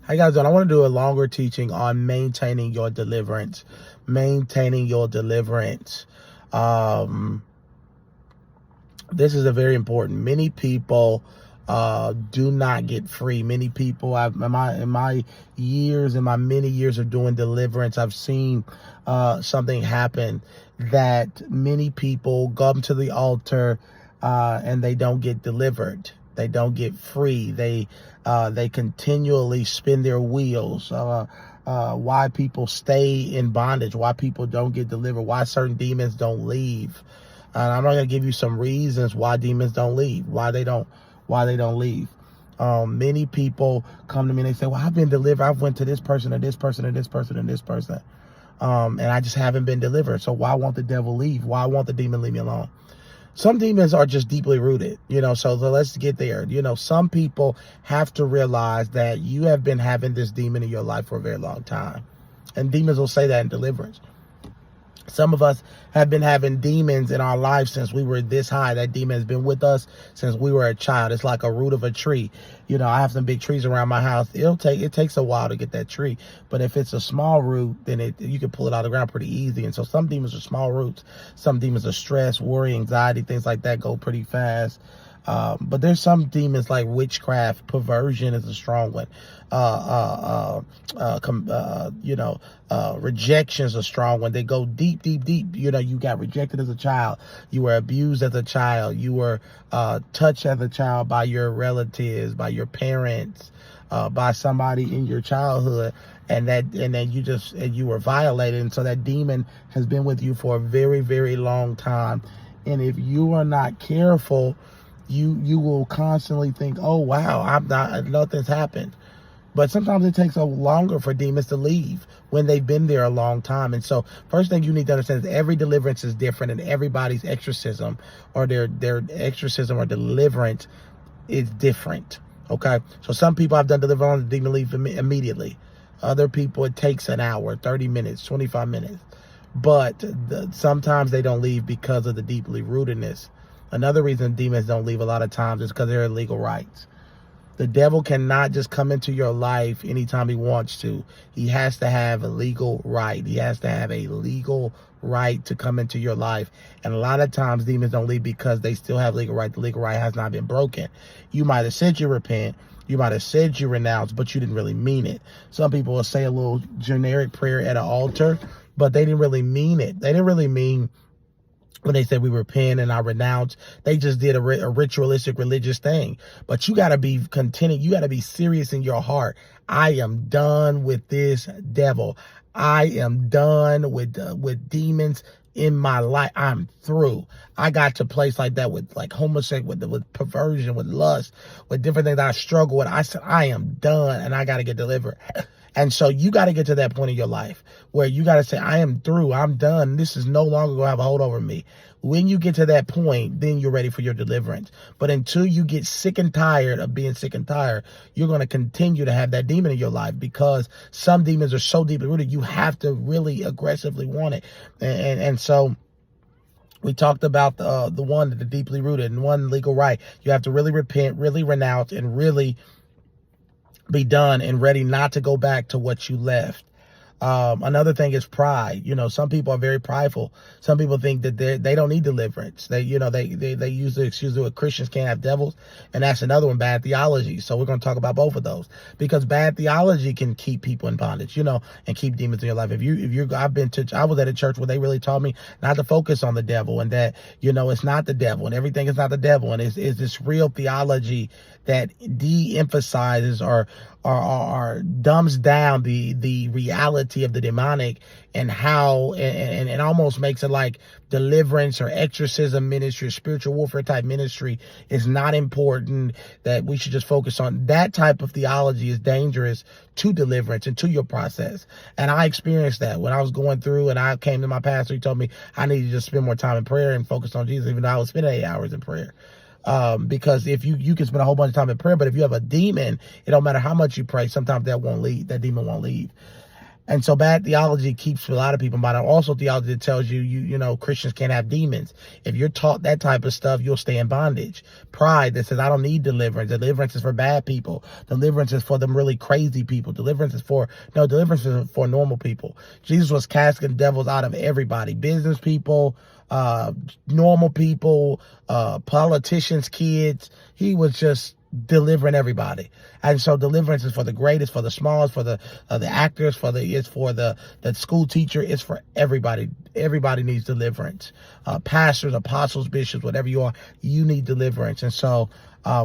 How you guys doing? I want to do a longer teaching on maintaining your deliverance. Maintaining your deliverance. This is a very important. Many people do not get free. Many people, in my many years of doing deliverance, I've seen something happen that many people come to the altar and they don't get delivered. They don't get free. They continually spin their wheels. Why people stay in bondage, why people don't get delivered, why certain demons don't leave. And I'm not going to give you some reasons why demons don't leave, why they don't leave. Many people come to me and they say, well, I've been delivered. I've went to this person and this person and this person and this person. And I just haven't been delivered. So why won't the devil leave? Why won't the demon leave me alone? Some demons are just deeply rooted, so let's get there. Some people have to realize that you have been having this demon in your life for a very long time. And demons will say that in deliverance. Some of us have been having demons in our life since we were this high. That demon has been with us since we were a child. It's like a root of a tree. I have some big trees around my house. It takes a while to get that tree. But if it's a small root, then you can pull it out of the ground pretty easy. And so some demons are small roots. Some demons are stress, worry, anxiety, things like that go pretty fast. But there's some demons like witchcraft, perversion is a strong one. Rejection is a strong one. They go deep, deep, deep. You got rejected as a child. You were abused as a child. You were touched as a child by your relatives, by your parents, by somebody in your childhood. And then you were violated. And so that demon has been with you for a very, very long time. And if you are not careful, you will constantly think, oh, wow, nothing's happened. But sometimes it takes a longer for demons to leave when they've been there a long time. And so first thing you need to understand is every deliverance is different, and everybody's exorcism or their exorcism or deliverance is different. Okay. So some people have done deliverance on the demon leave immediately. Other people, it takes an hour, 30 minutes, 25 minutes. But sometimes they don't leave because of the deeply rootedness. Another reason demons don't leave a lot of times is because they're illegal rights. The devil cannot just come into your life anytime he wants to. He has to have a legal right. He has to have a legal right to come into your life. And a lot of times demons don't leave because they still have legal right. The legal right has not been broken. You might have said you repent. You might have said you renounce, but you didn't really mean it. Some people will say a little generic prayer at an altar, but they didn't really mean it. They didn't really mean when they said we repent and I renounce. They just did a ritualistic religious thing. But you got to be contented. You got to be serious in your heart. I am done with this devil. I am done with demons in my life. I'm through. I got to a place like that with like homosexuality, with perversion, with lust, with different things that I struggle with. I said, I am done and I got to get delivered. And so you got to get to that point in your life where you got to say, I am through. I'm done. This is no longer going to have a hold over me. When you get to that point, then you're ready for your deliverance. But until you get sick and tired of being sick and tired, you're going to continue to have that demon in your life because some demons are so deeply rooted. You have to really aggressively want it. And so we talked about the one that are deeply rooted and one legal right. You have to really repent, really renounce, and really be done and ready not to go back to what you left. Another thing is pride. Some people are very prideful. Some people think that they don't need deliverance. They use the excuse that Christians can't have devils. And that's another one, bad theology. So we're going to talk about both of those because bad theology can keep people in bondage, and keep demons in your life. I was at a church where they really taught me not to focus on the devil and that, it's not the devil and everything is not the devil. And it's this real theology that de-emphasizes or dumbs down the reality of the demonic and how and almost makes it like deliverance or exorcism ministry, spiritual warfare type ministry is not important, that we should just focus on. That type of theology is dangerous to deliverance and to your process. And I experienced that when I was going through and I came to my pastor. He told me I needed to just spend more time in prayer and focus on Jesus, even though I was spending 8 hours in prayer. Because if you can spend a whole bunch of time in prayer, but if you have a demon, it don't matter how much you pray, sometimes that demon won't leave. And so bad theology keeps a lot of people, but also theology that tells you, you know, Christians can't have demons. If you're taught that type of stuff, you'll stay in bondage. Pride that says, I don't need deliverance. Deliverance is for bad people. Deliverance is for them really crazy people. Deliverance is for normal people. Jesus was casting devils out of everybody, business people, normal people, politicians, kids. He was just delivering everybody. And so deliverance is for the greatest, for the smallest, for the actors, it's for the school teacher, it's for everybody. Everybody needs deliverance. Pastors, apostles, bishops, whatever you are, you need deliverance. And so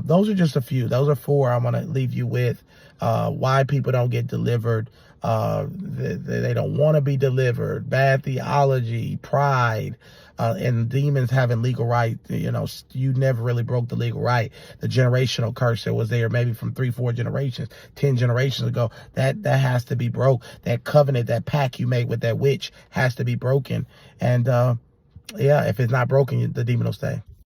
those are just a few. Those are 4 I want to leave you with. Why people don't get delivered. They don't want to be delivered. Bad theology, pride, and demons having legal right. You know, you never really broke the legal right. The generational curse that was there maybe from 3-4 generations, 10 generations ago, that has to be broke. That covenant, that pact you made with that witch has to be broken. And yeah, if it's not broken, the demon will stay.